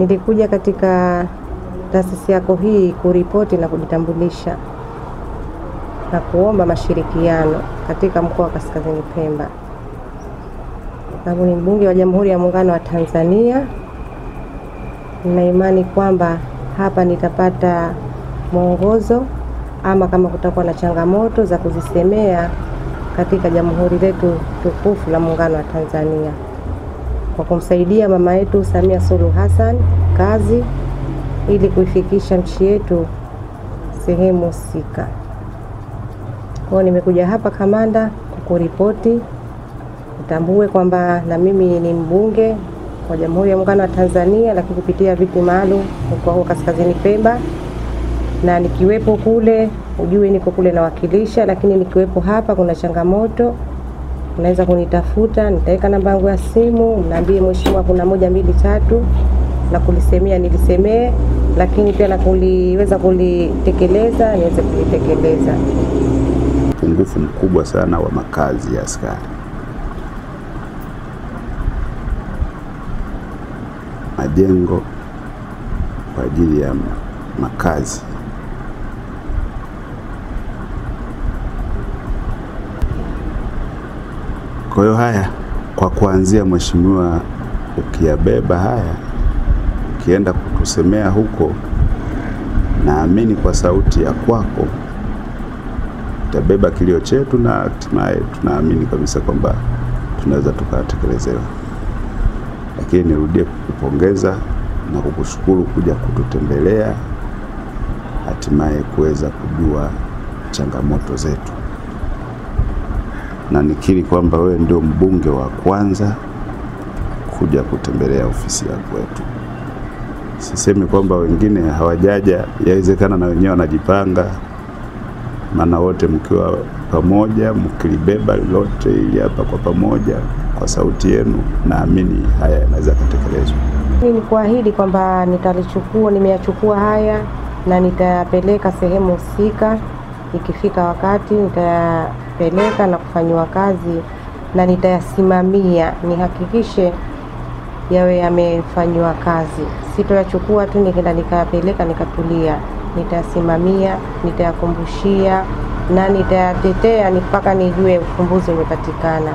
Nilikuja katika taasisi yako hii kuripoti na kujitambulisha na kuomba mashirikiano katika mkoa wa Kaskazini Pemba. Ni mbunge wa Jamhuri ya Muungano wa Tanzania. Nina imani kwamba hapa nitapata mwongozo ama kama kutakuwa na changamoto za kuzisemea katika jamhuri letu tukufu la Muungano wa Tanzania, kwa kumsaidia mama yetu Samia Suluhu Hassan kazi ili kuifikisha nchi yetu sehemu husika. Kwa nimekuja hapa kamanda kukuripoti, utambue kwamba na mimi ni mbunge wa Jamhuri ya Muungano wa Tanzania, lakini kupitia viti maalum mkoa wa Kaskazini Pemba, na nikiwepo kule ujue niko kule nawakilisha, lakini nikiwepo hapa kuna changamoto unaweza kunitafuta, nitaweka namba yangu ya simu, mnaambie mheshimiwa kuna 1 2 3 na kulisemea nilisemee, lakini pia na kuliweza kulitekeleza niweze kulitekeleza. Upungufu mkubwa sana wa makazi ya askari. Majengo kwa ajili ya makazi. Kwa hiyo haya, kwa kuanzia mheshimiwa, ukiyabeba haya ukienda kutusemea huko, naamini kwa sauti ya kwako utabeba kilio chetu, na hatimaye tunaamini kabisa kwamba tunaweza tukatekelezewa. Lakini nirudie kukupongeza na kukushukuru kuja kututembelea, hatimaye kuweza kujua changamoto zetu, na nikiri kwamba wewe ndio mbunge wa kwanza kuja kutembelea ofisi ya kwetu. Sisemi kwamba wengine hawajaja, yawezekana na wenyewe wanajipanga, maana wote mkiwa pamoja mkilibeba lote ili hapa kwa pamoja kwa sauti yenu, naamini haya yanaweza kutekelezwa. Ni kuahidi kwamba nimeyachukua haya na nitayapeleka sehemu husika. Ikifika wakati nitayapeleka na kufanywa kazi na nitayasimamia, nihakikishe yawe yamefanywa kazi. Sitoyachukua tu nikaenda nikayapeleka nikatulia. Nitayasimamia, nitayakumbushia na nitayatetea mpaka nijue ufumbuzi umepatikana.